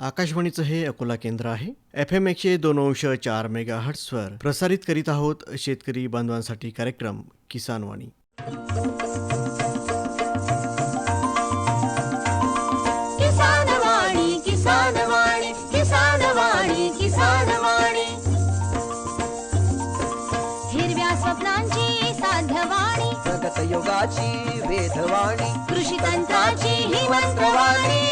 आकाशवाणीचं हे अकोला केंद्र आहे. FM 102.4 मेगाहर्ट्झवर प्रसारित करीत आहोत शेतकरी बांधवांसाठी कार्यक्रम किसानवाणी. किसानवाणी किसानवाणी किसानवाणी किसानवाणी हिरव्या स्वप्नांची साध्यवाणी प्रगत योगाची वेधवाणी कृषी तंत्राची ही मंत्रवाणी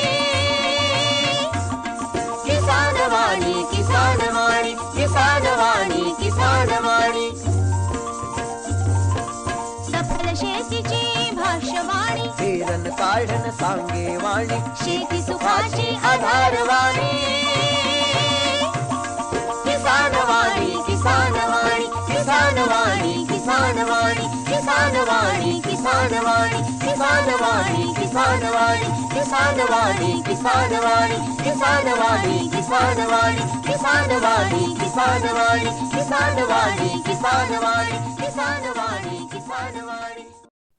किसानवाणी किसानवाणी किसानवाणी किसानवाणी सफल शेतीची भाष्यवाणी पेरन काढन सांगे वाणी शेती सुखाची आधारवाणी किसानवाणी किसानवाणी किसानवाणी किसानवाणी किसानवाणी किसानवाणी किसानवाणी किसानवाणी किसानवाणी किसानवाणी किसानवाणी किसानवाणी किसानवाणी किसानवाणी किसानवाणी किसानवाणी किसानवाणी किसानवाणी.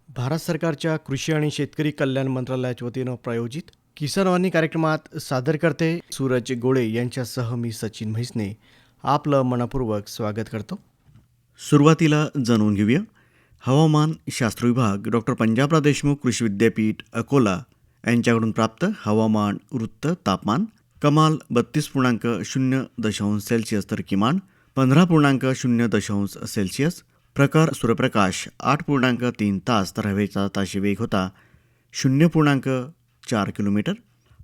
भारत सरकारच्या कृषी आणि शेतकरी कल्याण मंत्रालयाच्या वतीनं प्रायोजित किसानवाणी कार्यक्रमात सादर करते सूरज गोळे यांच्यासह मी सचिन म्हैसने आपलं मनपूर्वक स्वागत करतो. सुरुवातीला जाणून घेऊया हवामान शास्त्र विभाग डॉक्टर पंजाबराव देशमुख कृषी विद्यापीठ अकोला यांच्याकडून प्राप्त हवामान वृत्त. तापमान कमाल 32.0 सेल्सिअस तर किमान 15.0 सेल्सिअस. प्रकार सूर्यप्रकाश 8.3 तास तर हवेचा ताशी वेग होता 0.4 किलोमीटर.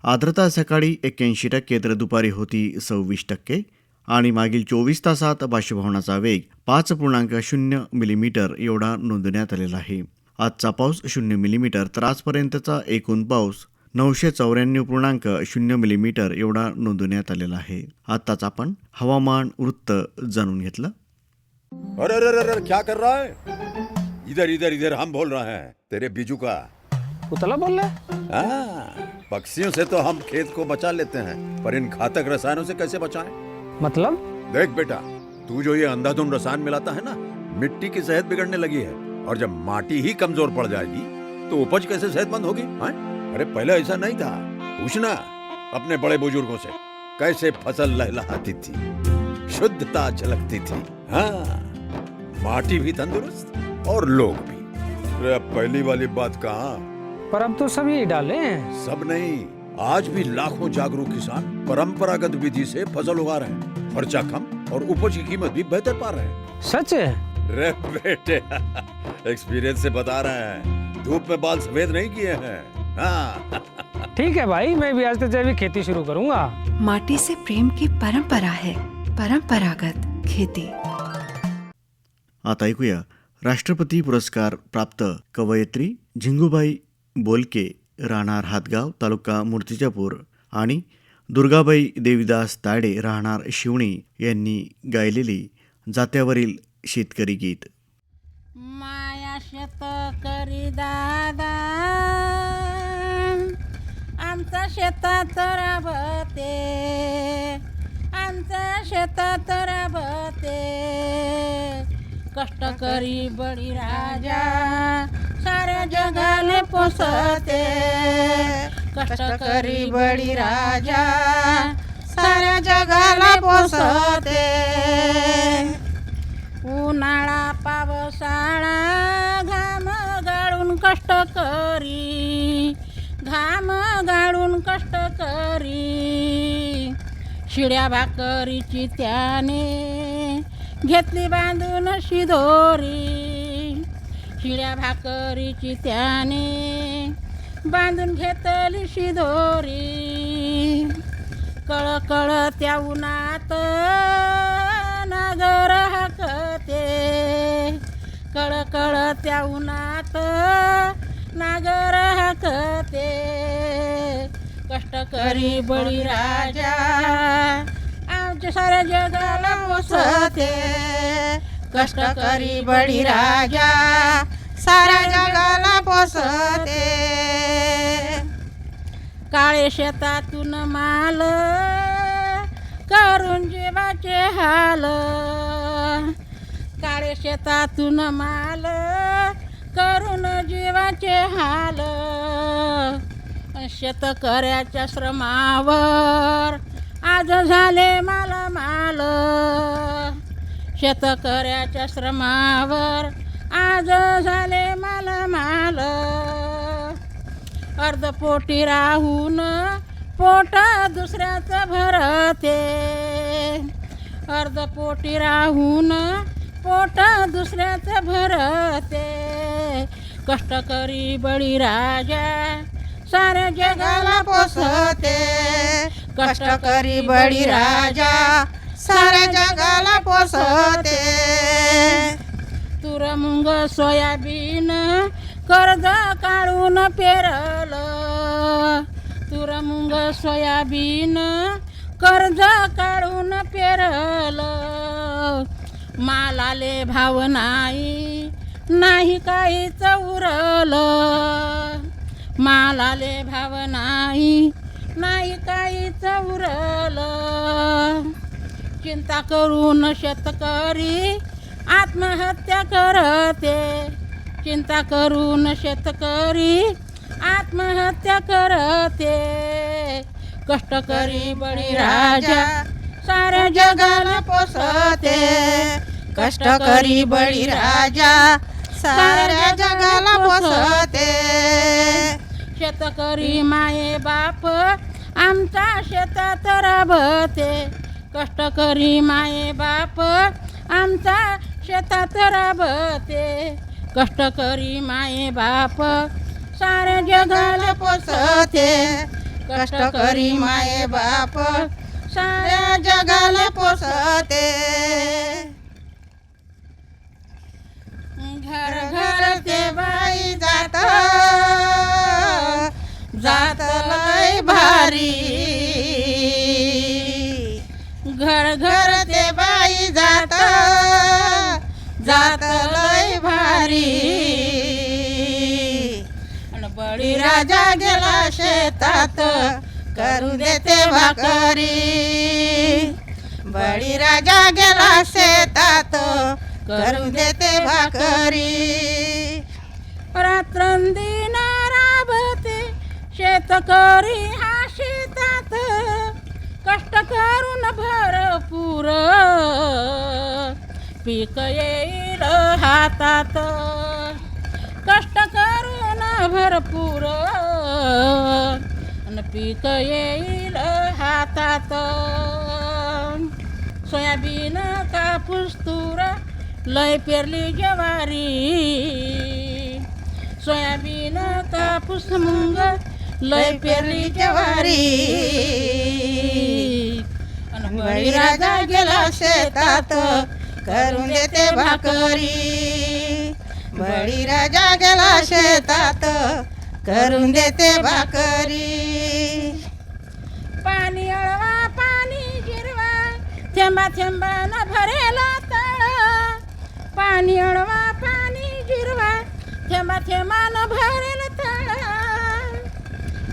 आर्द्रता सकाळी 81% तर दुपारी होती 26% आणि मागील 24 तासात बाष्पीभवनाचा वेग 5.0 मिलीमीटर एवढा नोंदवण्यात आलेला आहे. आजचा पाऊस 0 मिलीमीटर तर आजपर्यंतचा एकूण पाऊस 994.0 मिलीमीटर एवढा नोंदवण्यात आलेला आहे. आताच आपण हवामान वृत्त जाणून घेतलं. अरे अरे अरे क्या कर रहा है? इधर इधर इधर हम बोल रहे हैं तेरे बीजू का. पुतला बोल रहा है? हाँ, पक्षियों से तो हम खेत को बचा लेते हैं पर इन घातक रसायनों से कैसे बचाएं? मतलब? देख बेटा, तू जो ये अंधाधुंध रसायन मिलाता है ना, मिट्टी की सेहत बिगड़ने लगी है और जब माटी ही कमजोर पड़ जाएगी तो उपज कैसे सेहतमंद होगी? अरे पहले ऐसा नहीं था. पूछना अपने बड़े बुजुर्गों से कैसे फसल लहलहाती थी, शुद्धता झलकती थी. हाँ, माटी भी तंदुरुस्त और लोग भी. अरे अब पहली वाली बात कहाँ? पर अब तो सब यही डाले हैं. सब नहीं, आज भी लाखों जागरूक किसान परंपरागत विधि से फसल उगा रहे हैं. खर्चा कम और उपज की कीमत भी बेहतर पा रहे हैं. सच है? रे बेटे, एक्सपीरियंस से बता रहे हैं. धूप में बाल सफेद नहीं किए हैं. हाँ. ठीक है भाई, मैं भी आज से जैविक खेती शुरू करूंगा. माटी से प्रेम की परंपरा है. परंपरागत खेती. आता ऐकूया राष्ट्रपती पुरस्कार प्राप्त कवयित्री झिंगूबाई बोलके राहणार हातगाव तालुका मूर्तिजापूर आणि दुर्गाबाई देवीदास ताडे राहणार शिवणी यांनी गायलेली जात्यावरील शेतकरी गीत. माया शेतकरी दादा आमच्या शेतात राबते, आमच्या शेतात राबते, कष्टकरी बळी राजा साऱ्या जगाले पोसते, कष्टकरी बळी राजा साऱ्या जगाला पोसते. उन्हाळा पावसाळा घाम गाळून कष्ट करी, घाम गाळून कष्ट करी, शिड्या भाकरीची त्याने घेतली बांधून शिदोरी, शिड्या भाकरीची त्याने बांधून घेतली शिदोरी. कळ कळ त्या उन्हात नागर हाकते, कळ कळ त्या उन्हात नागर हाकते, कष्टकरी बळी राजा आमच्या साऱ्या जगाला पोसते, कष्टकरी बळी राजा साऱ्या जगाला पोसते. काळे शेतातून माल करून जीवाचे हाल, काळे शेतातून माल करून जीवाचे हाल, शेतकऱ्याच्या श्रमावर आज झाले माल शेतकऱ्याच्या श्रमावर आज झाले माल अर्धपोटी राहून पोट दुसऱ्याचं भरते अर्धपोटी राहून पोट दुसऱ्याचं भरते कष्टकरी बळीराजा साऱ्या जगाला पोसते कष्टकरी बळीराजा साऱ्या जगाला पोसते तूर मुंग सोयाबीन कर्ज काढून पेरलं तूर मुंग सोयाबीन कर्ज काढून पेरलं मालाले भाव नाही काहीच उरलं मालाले भाव नाही काहीच उरलं चिंता करून शेतकरी आत्महत्या करते चिंता करून शेतकरी आत्महत्या करते कष्टकरी बळीराजा साऱ्या जगाला पोसते कष्टकरी बळीराजा साऱ्या जगाला पोसते शेतकरी माये बाप आमच्या शेतात राबते कष्टकरी माये बाप आमच्या शेतात राबते कष्टकरी माये बाप साऱ्या जगाला पोसते कष्टकरी माये बाप साऱ्या जगाला पोसते घर घर ते बाई जात जात लय भारी घर घर ते बाई जात जात लय भारी आणि बळीराजा गेला शेतात करू देते भाकरी बळीराजा गेला शेतात करू देते भाकरी रात्रंदिन राबते शेतकरी हा शेतात कष्ट करून भरपूर पीक येईल हातात कष्ट करून भरपूर आणि पीक येईल हातात सोयाबीन कापूस तूर लय पेरली ज्वारी सोयाबीन कापूस मुंग लय पेरली ज्वारी आणि बळीराजा गेला शेतात करून देते भाकरी बळीराजा गेला शेतात करून देते भाकरी पाणी अळवा पाणी जिरवा थेंबा थेंबानं भरेला तळ पाणी अळवा पाणी जिरवा थेंबा थेंबानं भरेल तळ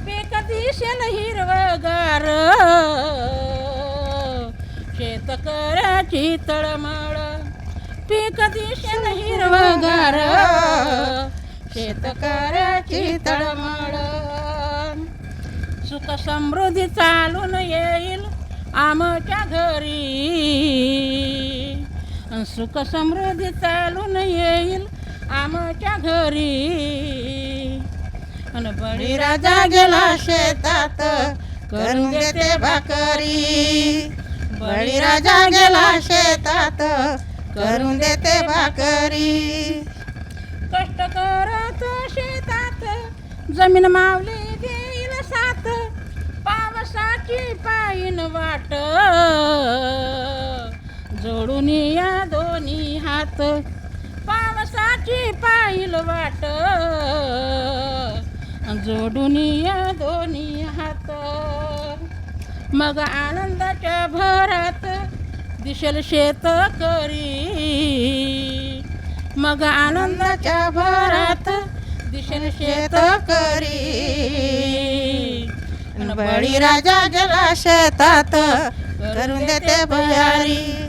पीक दिसेल हिरवगार शेतकऱ्याची तळमळ पीक दिसेल हिरवगार शेतकऱ्याची तळमळ सुख समृद्धी चालून येईल आमच्या घरी सुख समृद्धी चालून येईल आमच्या घरी आणि बळीराजा गेला शेतात करून देते भाकरी बळीराजा गेला शेतात करून देते भाकरी कष्ट करत शेतात जमीन मावली देईल साथ पावसाची पायीन वाट जोडून या दोन्ही हात पावसाची पाहिल वाट जोडून या दोन्ही हात मग आनंदाच्या भरात दिसेल शेतकरी मग आनंदाच्या भरात दिसेल शेतकरी बळीराजा गेला शेतात करून देते भुयारी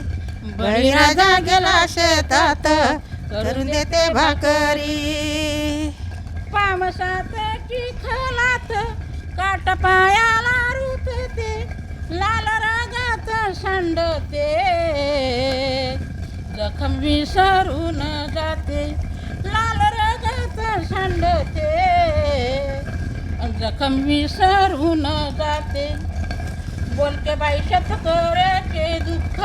बळीराजा गेला शेतात करून देते भाकरी पावसात चिखलात काट पायाला रुतते लाल रागात सांडते जखम विसरून जाते लाल रागात सांडते जखम विसरून जाते बोलके बाई शेतकऱ्याचे दुःख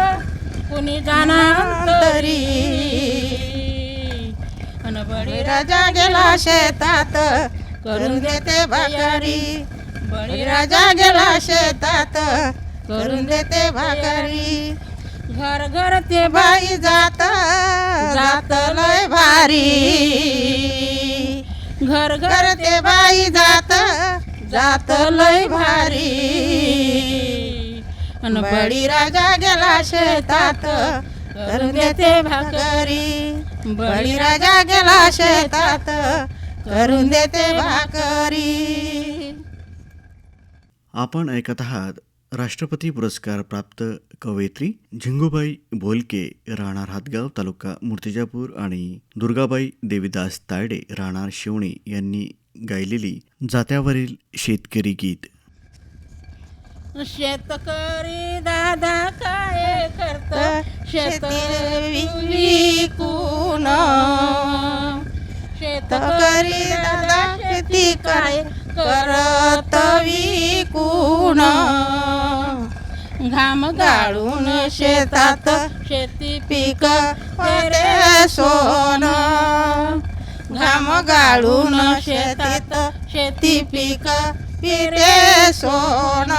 कुणी जाणार तरी अन बळीराजा गेला शेतात करून देते भाकरी बळीराजा गेला शेतात करून देते भाकरी घर घर ते बाई जात जात लय भारी घर घर ते बाई जात जात लय भारी अन बळीराजा गेला शेतात करून देते भाकरी बळीराजा गेला शेतात करून देते भाकरी. आपण ऐकत आहात राष्ट्रपती पुरस्कार प्राप्त कवयित्री झिंगूबाई बोलके राहणार हातगाव तालुका मूर्तिजापूर आणि दुर्गाबाई देवीदास तायडे राहणार शिवणी यांनी गायलेली जात्यावरील शेतकरी गीत. शेतकरी दादा काय करत शेती विकून शेतकरी दादा शेती काय करत विकून घाम गाळून शेतात शेती पीक होते सोन घाम गाळून शेतात शेती पीक पिरे सोन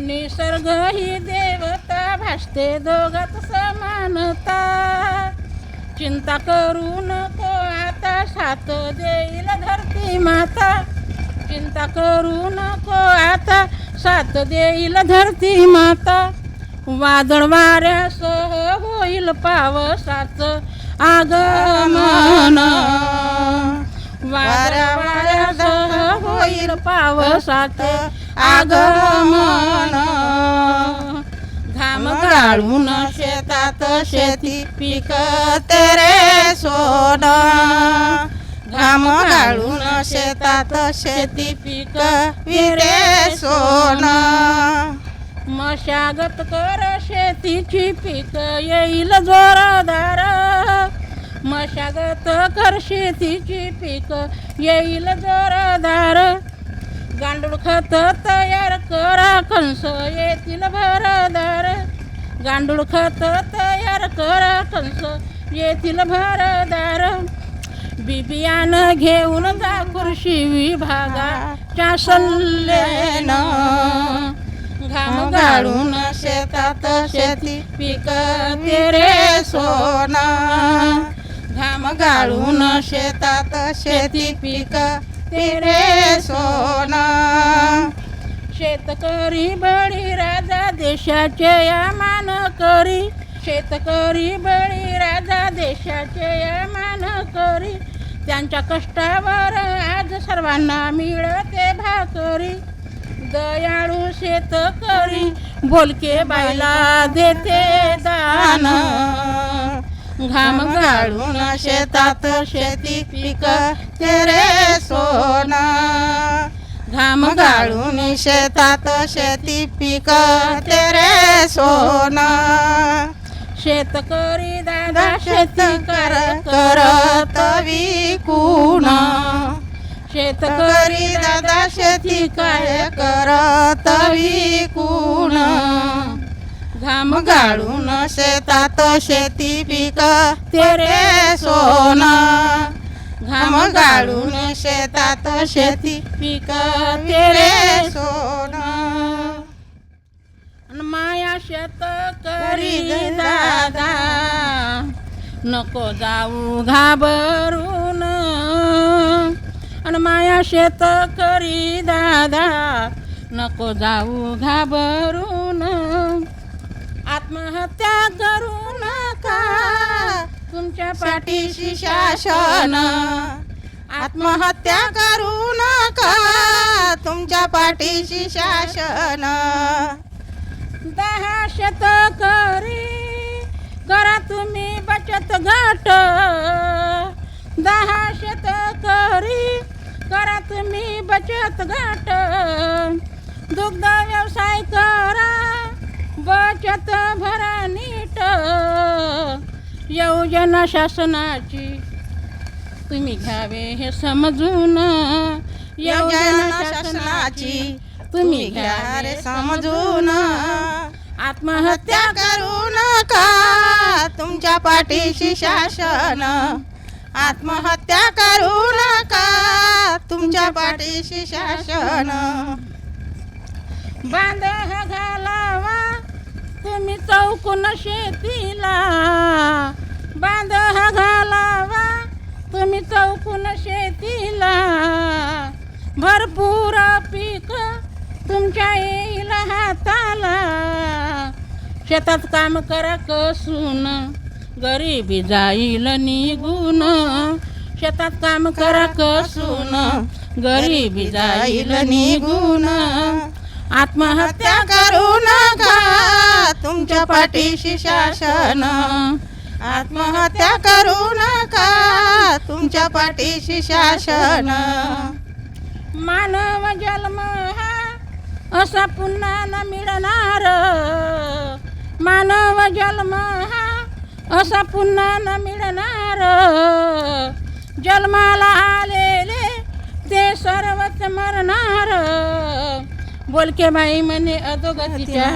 निसर्ग ही देवता भासते दोघात समानता चिंता करू नको आता साथ देईल धरती माता चिंता करू नको आता साथ देईल धरती माता वादळ वाऱ्यासह होईल पावसाचं आगमन वाऱ्यासह होईल पावसाचं आगमन घाम गाळून शेतात शेती पीक तेरे सोन घाम गाळून शेतात शेती पीक विरे सोन मशागत कर शेतीची पीक येईल जोरदार मशागत कर शेतीची पीक येईल जोरदार गांडूळ खत तयार करा कंस येतील भरदार गांडूळ खत तयार करा कंस येतील भरदार बिबियानं घेऊन जा कृषी विभागाच्या सल्ल्यानं घाम गाळून शेतात शेती पीक तेरे सोन घाम गाळून शेतात शेती पीक तेरे सोन शेतकरी बळीराजा देशाचे यामान करी शेतकरी बळीराजा देशाचे यामान करी त्यांच्या कष्टावर आज सर्वांना मिळते भाकरी दयाळू शेतकरी बोलके बाईला देते दान घाम गाळून शेतात शेती पीक तेरे सोन घाम गाळून शेतात शेती पीक तेरे सोन शेतकरी दादा शेती करत विकून शेतकरी दादा शेती काय करत विकून घाम गाळून शेतात शेती पीक तेरे सोन घाम गाळून शेतात शेती पीक तेरे सोन माया शेतकरी दादा नको जाऊ घाबरून आणि माया शेतकरी दादा नको जाऊ घाबरून आत्महत्या करू नका तुमच्या पाठीशी शासन आत्महत्या करू नका तुमच्या पाठीशी शासन 10 शेतकरी करा तुम्ही बचत गट 10 शेतकरी करा तुम्ही बचत गट, दुग्ध व्यवसाय करा, बचत भरा नीट. योजना शासनाची तुम्ही घ्यावे हे समजून, योजना शासनाची तुम्ही घ्या रे समजून. आत्महत्या करू नका, तुमच्या पाठीशी शासन. आत्महत्या करू नका, तुमच्या पाठीशी शासन. बांध घालावा तुम्ही चौकून शेतीला, बांध घालावा तुम्ही चौकून शेतीला. भरपूर पीक तुमच्या येईल हाताला. शेतात काम करा कसून, गरिबी जाईल निघून. शेतात काम करा कसून, गरिबी जाईल निघून. आत्महत्या करू नका, तुमच्या पाठीशी शासन. आत्महत्या करू नका, तुमच्या पाठीशी शासन. मानव जन्म हा असा पुन्हा न मिळणार. मानव जन्म हा असा पुन्हा न मिळणार. जन्माला आलेले ते सर्वच मरणार. बोलके बाई म्हणे अधोगतीच्या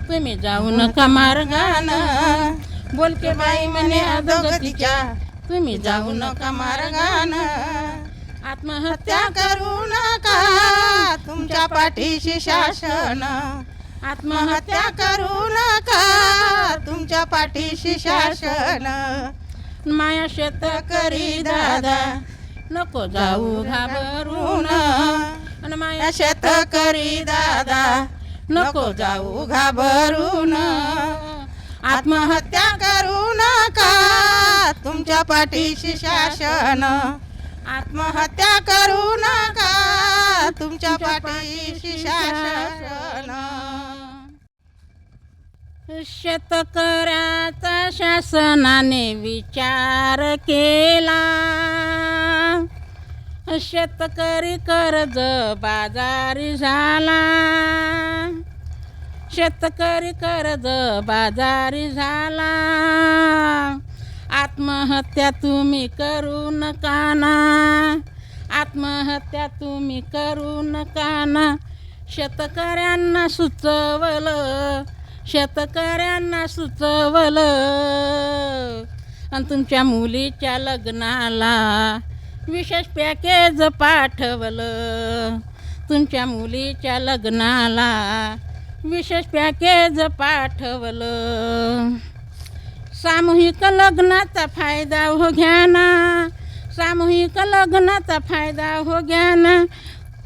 तुम्ही जाऊ नका मार्गानं. बोलके बाई म्हणे अधोगतीच्या तुम्ही जाऊ नका मार्गानं. आत्महत्या करू नका, तुमच्या पाठीशी शासन. आत्महत्या करू नका, तुमच्या पाठीशी शासन. माया शेतकरी दादा नको जाऊ घाबरून. आणि माया शेतकरी दादा नको जाऊ घाबरून. आत्महत्या करू नका, तुमच्या पाठीशी शासन. आत्महत्या करू नका, तुमच्या पाठीशी शासन. शेतकऱ्याचा शासनाने विचार केला. शेतकरी कर्ज बाजारी झाला. शेतकरी कर्ज बाजारी झाला. आत्महत्या तुम्ही करू नका ना. आत्महत्या तुम्ही करू नका ना. शेतकऱ्यांना सुचवलं, शेतकऱ्यांना सुचवलं. आणि तुमच्या मुलीच्या लग्नाला विशेष पॅकेज पाठवलं. तुमच्या मुलीच्या लग्नाला विशेष पॅकेज पाठवलं. सामूहिक लग्नाचा फायदा हो घ्या ना. सामूहिक लग्नाचा फायदा हो घ्या ना.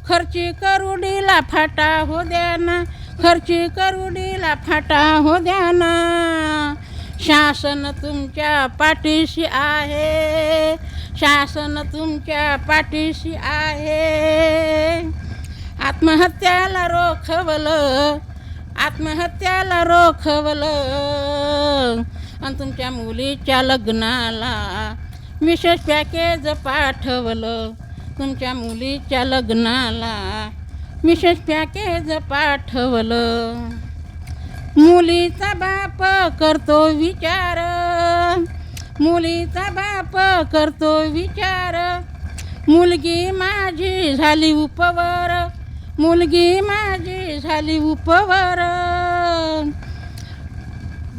खर्ची करुडीला फाटा हो द्या ना. खर्ची करुडीला फाटा हो द्या ना. शासन तुमच्या पाठीशी आहे. शासन तुमच्या पाठीशी आहे. आत्महत्याला रोखवलं. आत्महत्याला रोखवलं. आणि तुमच्या मुलीच्या लग्नाला विशेष पॅकेज पाठवलं. तुमच्या मुलीच्या लग्नाला विशेष पॅकेज पाठवलं. मुलीचा बाप करतो विचार. मुलीचा बाप करतो विचार. मुलगी माझी झाली उपवर. मुलगी माझी झाली उपवर.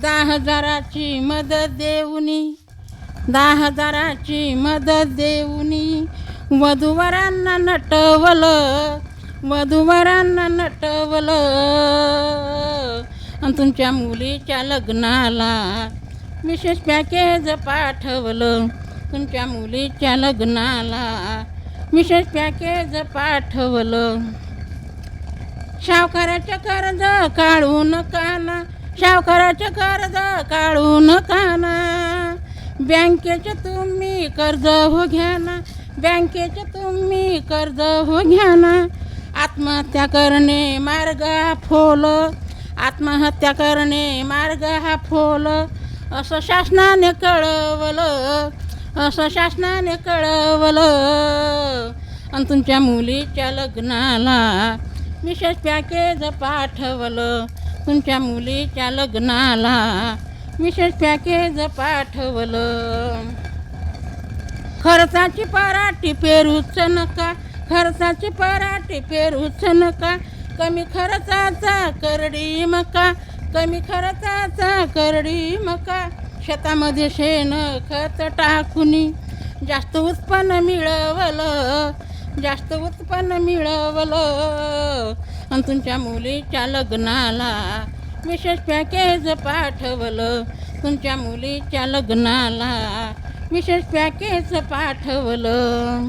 10,000ची मदत देऊनी. 10,000ची मदत देऊनी. वधूवरांना नटवलं. वधूवरांना नटवलं. आणि तुमच्या मुलीच्या लग्नाला विशेष पॅकेज पाठवलं. तुमच्या मुलीच्या लग्नाला विशेष पॅकेज पाठवलं. सावकाराचं कर्ज काढू नका ना. सावकाराचं कर्ज काढू नका ना. बँकेचे तुम्ही कर्ज हो घ्या ना. बँकेचे तुम्ही कर्ज हो घ्या ना. आत्महत्या करणे मार्ग हा फोल. आत्महत्या करणे मार्ग हा फोल. असं शासनाने कळवलं. असं शासनाने कळवलं. आणि तुमच्या मुलीच्या लग्नाला विशेष पॅकेज पाठवलं. तुमच्या मुलीच्या लग्नाला विशेष पॅकेज पाठवलं. खर्चाची पराठी पेरूच नका, खर्चाची पराठी पेरूच नका, कमी खर्चाचा करडी मका, कमी खर्चाचा करडी मका. शेतामध्ये शेण खत टाकूनी जास्त उत्पन्न मिळवलं, जास्त उत्पन्न मिळवलं. आणि तुमच्या मुलीच्या लग्नाला विशेष पॅकेज पाठवलं. तुमच्या मुलीच्या लग्नाला विशेष पॅकेज पाठवलं.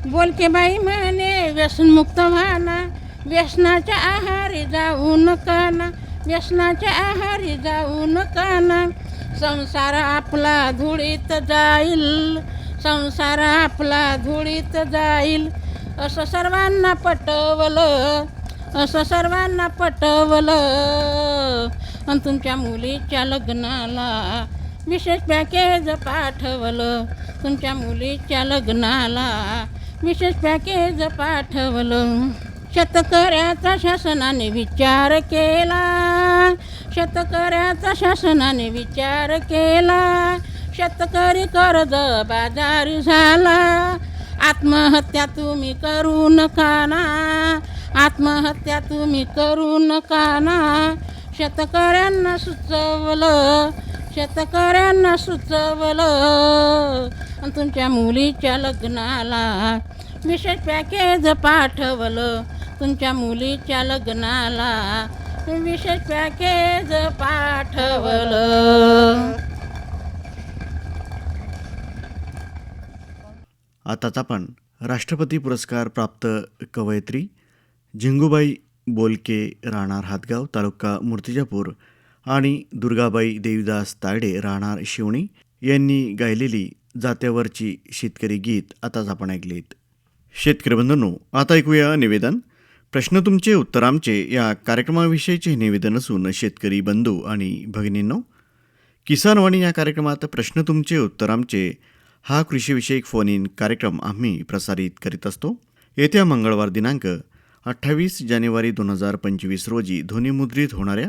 बोलके बाई म्हणे व्यसनमुक्त व्हाना, व्यसनाच्या आहारी जाऊ नका ना, व्यसनाच्या आहारी जाऊ नका ना. संसार आपला धुळीत जाईल, संसार आपला धुळीत जाईल, असं सर्वांना पटवलं, असं सर्वांना पटवलं. आणि तुमच्या मुलीच्या लग्नाला विशेष पॅकेज पाठवलं. तुमच्या मुलीच्या लग्नाला विशेष पॅकेज पाठवलं. शेतकऱ्याचा शासनाने विचार केला, शेतकऱ्याचा शासनाने विचार केला. शेतकरी कर्ज बाजारी झाला. आत्महत्या तुम्ही करू नका ना, आत्महत्या तुम्ही करू नका ना. शेतकऱ्यांना सुचवलं, शेतकऱ्यांना सुचवलं. आणि तुमच्या मुलीच्या लग्नाला विशेष पॅकेज पाठवलं. तुमच्या मुलीच्या लग्नाला विशेष पॅकेज पाठवलं. आताच आपण राष्ट्रपती पुरस्कार प्राप्त कवयित्री झिंगूबाई बोलके राहणार हातगाव तालुका मूर्तिजापूर आणि दुर्गाबाई देवीदास तायडे राहणार शिवणी यांनी गायलेली जात्यावरची शेतकरी गीत आताच आपण ऐकलीत. शेतकरी बंधूंनो, आता ऐकूया निवेदन. प्रश्न तुमचे उत्तर आमचे या कार्यक्रमाविषयीचे निवेदन असून शेतकरी बंधू आणि भगिनींनो, किसान वाणी या कार्यक्रमात प्रश्न तुमचे उत्तर आमचे हा कृषीविषयक फोन इन कार्यक्रम आम्ही प्रसारित करीत असतो. येत्या मंगळवार दिनांक 28 जानेवारी 2025 रोजी ध्वनिमुद्रित होणाऱ्या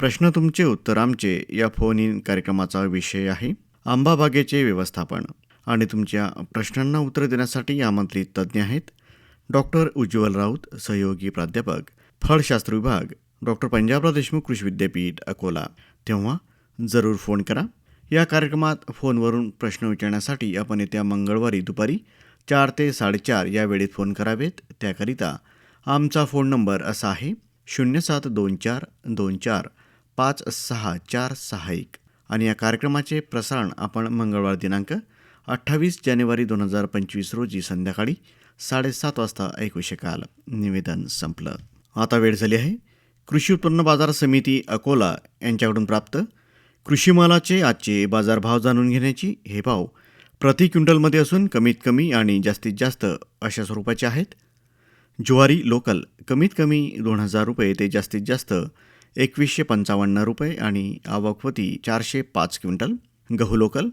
प्रश्न तुमचे उत्तर आमचे या फोन इन कार्यक्रमाचा विषय आहे आंबा बागेचे व्यवस्थापन. आणि तुमच्या प्रश्नांना उत्तर देण्यासाठी आमंत्रित तज्ज्ञ आहेत डॉक्टर उज्ज्वल राऊत, सहयोगी प्राध्यापक, फळशास्त्र विभाग, डॉक्टर पंजाबराव देशमुख कृषी विद्यापीठ अकोला. तेव्हा जरूर फोन करा. या कार्यक्रमात फोनवरून प्रश्न विचारण्यासाठी आपण येत्या मंगळवारी दुपारी 4 ते 4:30 या वेळेत फोन करावेत. त्याकरिता आमचा फोन नंबर असा आहे 0724245661 आणि या कार्यक्रमाचे प्रसारण आपण मंगळवार दिनांक 28 जानेवारी 2025 रोजी संध्याकाळी 7:30 वाजता ऐकू शकाल. निवेदन संपलं. आता वेळ झाली आहे कृषी उत्पन्न बाजार समिती अकोला यांच्याकडून प्राप्त कृषी मालाचे आजचे बाजारभाव जाणून घेण्याची. हे भाव प्रति क्विंटलमध्ये असून कमीत कमी आणि जास्तीत जास्त अशा स्वरूपाचे आहेत. ज्वारी लोकल कमीत कमी 2,000 रुपये ते जास्तीत जास्त 2,155 रुपये आणि आवकवती 405 क्विंटल. गहू लोकल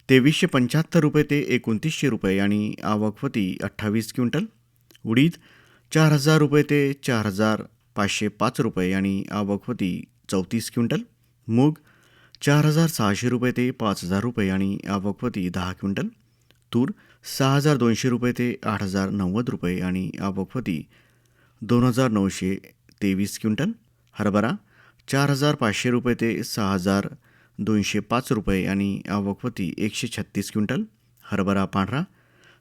2,375 रुपये ते 2,900 रुपये आणि आवकवती 28 क्विंटल. उडीद 4,000 रुपये ते 4,505 रुपये आणि आवकवती 34 क्विंटल. मूग 4,600 रुपये ते 5,000 रुपये आणि आवकवती 10 क्विंटल. तूर 6,200 रुपये ते 8,090 रुपये आणि आवकवती 2,923 क्विंटल. हरभरा 4,500 रुपये ते 6,205 रुपये आणि आवकवती 136 क्विंटल. हरभरा पांढरा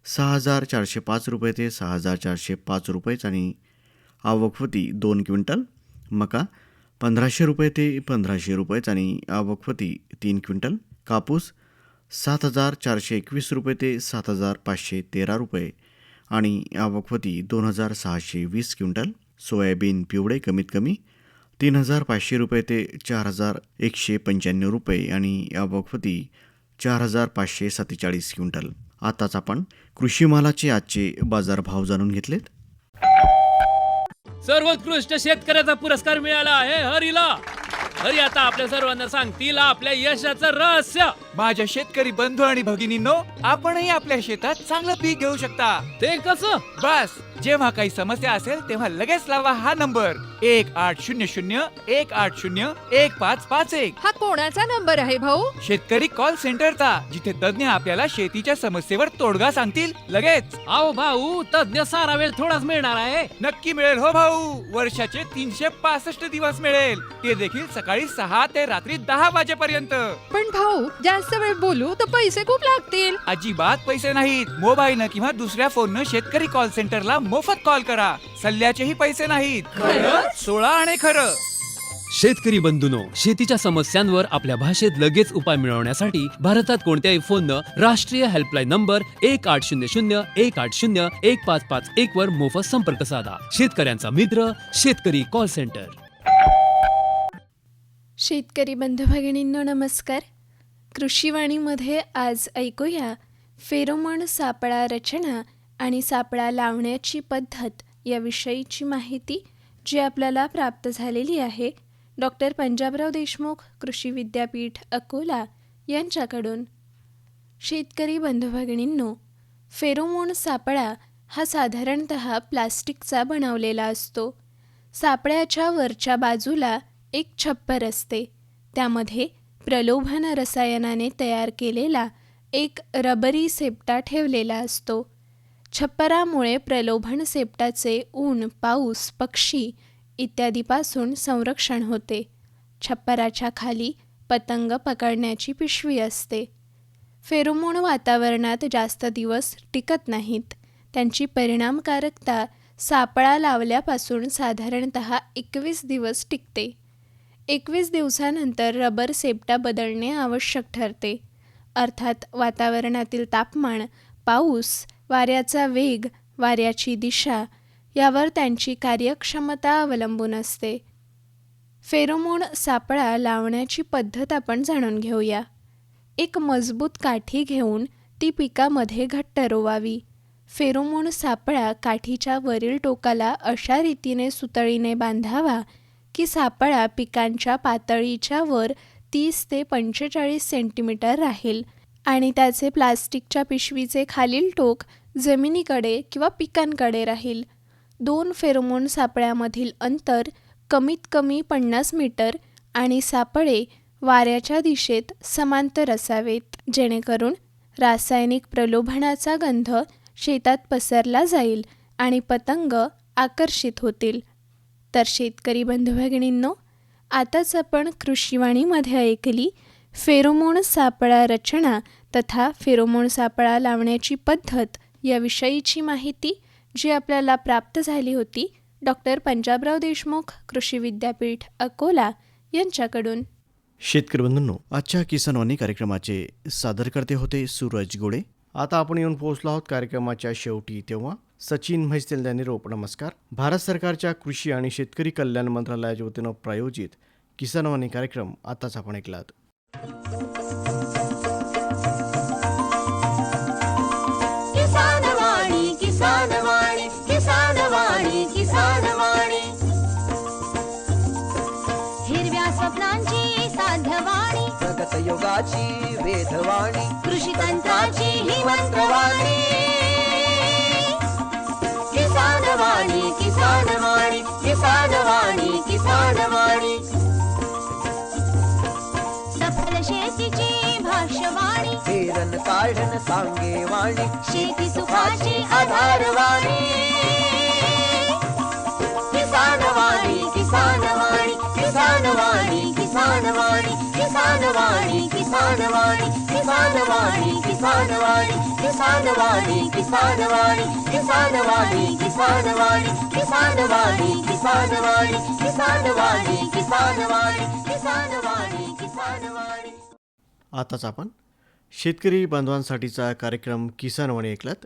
6,405 रुपये ते 6,405 रुपये आणि आवकवती 2 क्विंटल. मका 1,500 रुपये ते 1,500 रुपये आणि आवकवती 3 क्विंटल. कापूस 7,421 रुपये ते 7,513 रुपये आणि आवकवती 2,620 क्विंटल. सोयाबीन पिवळे कमीत कमी 3,500 रुपये ते 4,195 रुपये आणि आवकवती 4,547 क्विंटल. आताच आपण कृषी मालाचे आजचे बाजारभाव जाणून घेतलेत. सर्वोत्कृष्ट शेतकऱ्याचा पुरस्कार मिळाला आहे हरीला. खरी आता आपल्या सर्वांना सांगतील आपल्या यशाचं रहस्य. माझ्या शेतकरी बंधू आणि भगिनींनो, आपणही आपल्या शेतात चांगलं पीक घेऊ शकता. ते कसं? बस जेव्हा काही समस्या असेल तेव्हा लगेच लावा हा नंबर 1800-180-1551. हा कोणाचा नंबर आहे भाऊ? शेतकरी कॉल सेंटरचा, जिथे तज्ञ आपल्याला शेतीच्या समस्येवर तोडगा सांगतील लगेच. अहो भाऊ, तज्ञ सारा वेळ थोडाच मिळणार आहे. नक्की मिळेल हो भाऊ. वर्षाचे 365 दिवस मिळेल, ते देखील सकाळी 6 ते रात्री 10 वाजेपर्यंत. पण भाऊ, जास्त वेळ बोलू तर पैसे खूप लागतील. अजिबात पैसे नाहीत. मोबाईलनं किंवा दुसऱ्या फोननं शेतकरी कॉल सेंटरला मोफत कॉल करा. सल्ल्याचेही पैसे नाहीत. 16 आणि खरं. शेतकरी बंधूनो, शेतीच्या समस्यांवर आपल्या भाषेत लगेच उपाय मिळवण्यासाठी भारतात कोणत्याही फोननं राष्ट्रीय हेल्पलाईन नंबर 1800-180-1551 वर मोफत संपर्क साधा. शेतकऱ्यांचा मित्र शेतकरी कॉल सेंटर. शेतकरी बंधू भगिनींनो नमस्कार. कृषीवाणीमध्ये आज ऐकूया फेरोमोन सापळा रचना आणि सापळा लावण्याची पद्धत याविषयीची माहिती, जी आपल्याला प्राप्त झालेली आहे डॉक्टर पंजाबराव देशमुख कृषी विद्यापीठ अकोला यांच्याकडून. शेतकरी बंधू भगिनींनो, फेरोमोन सापळा हा साधारणतः प्लास्टिकचा बनवलेला असतो. सापळ्याच्या वरच्या बाजूला एक छप्पर असते. त्यामध्ये प्रलोभन रसायनाने तयार केलेला एक रबरी सेप्टा ठेवलेला असतो. छप्परामुळे प्रलोभन सेप्टाचे ऊन, पाऊस, पक्षी इत्यादीपासून संरक्षण होते. छप्पराच्या खाली पतंग पकडण्याची पिशवी असते. फेरोमोन वातावरणात जास्त दिवस टिकत नाहीत. त्यांची परिणामकारकता सापळा लावल्यापासून साधारणतः 21 दिवस टिकते. 21 दिवसानंतर रबर सेप्टा बदलणे आवश्यक ठरते. अर्थात वातावरणातील तापमान, पाऊस, वाऱ्याचा वेग, वाऱ्याची दिशा यावर त्यांची कार्यक्षमता अवलंबून असते. फेरोमोन सापळा लावण्याची पद्धत आपण जाणून घेऊया. एक मजबूत काठी घेऊन ती पिकामध्ये घट्ट रोवावी. फेरोमोन सापळा काठीच्या वरील टोकाला अशा रीतीने सुतळीने बांधावा की सापळा पिकांच्या पातळीच्या वर 30 ते 45 सेंटीमीटर राहील आणि त्याचे प्लास्टिकच्या पिशवीचे खालील टोक जमिनीकडे किंवा पिकांकडे राहील. 2 फेरोमोन सापळ्यामधील अंतर कमीत कमी 50 मीटर आणि सापळे वाऱ्याच्या दिशेत समांतर असावेत, जेणेकरून रासायनिक प्रलोभनाचा गंध शेतात पसरला जाईल आणि पतंग आकर्षित होतील. तर शेतकरी बंधू भगिनींनो, आताच आपण कृषीवाणीमध्ये ऐकली फेरोमोन सापळा रचना तथा फेरोमोन सापळा लावण्याची पद्धत याविषयीची माहिती, जी आपल्याला प्राप्त झाली होती डॉक्टर पंजाबराव देशमुख कृषी विद्यापीठ अकोला यांच्याकडून. शेतकरी बंधूंनो, आजच्या किसानवाणी कार्यक्रमाचे सादरकर्ते होते सूरज गोळे. आता आपण येऊन पोहोचलो आहोत कार्यक्रमाच्या शेवटी, तेव्हा सचिन म्हैसेल यांनी निरोप. नमस्कार. भारत सरकारच्या कृषी आणि शेतकरी कल्याण मंत्रालयाच्या वतीनं प्रायोजित किसानवाणी कार्यक्रम आताच आपण ऐकलात. किसानवाणी किसानवाणी किसानवाणी किसानवाणी, हिरव्या स्वप्नांची साध्यवाणी, प्रगत योगाची वेधवाणी, कृषी तंत्राची ही मंत्रवाणी. किसानवाणी किसानवाणी किसानवाणी किसानवाणी, सफल शेतीची भाष्यवाणी, पेरन काढन सांगे वाणी, शेती सुखाची आधारवाणी. किसानवाणी किसानवाणी किसानवाणी किसानवाणी किसानवाणी किसानवाणी किसानवाणी किसानवाणी किसानवाणी किसानवाणी किसानवाणी किसानवाणी किसानवाणी किसानवाणी किसानवाणी किसानवाणी किसानवाणी किसानवाणी. आताच आपण शेतकरी बांधवांसाठीचा कार्यक्रम किसानवाणी ऐकलात.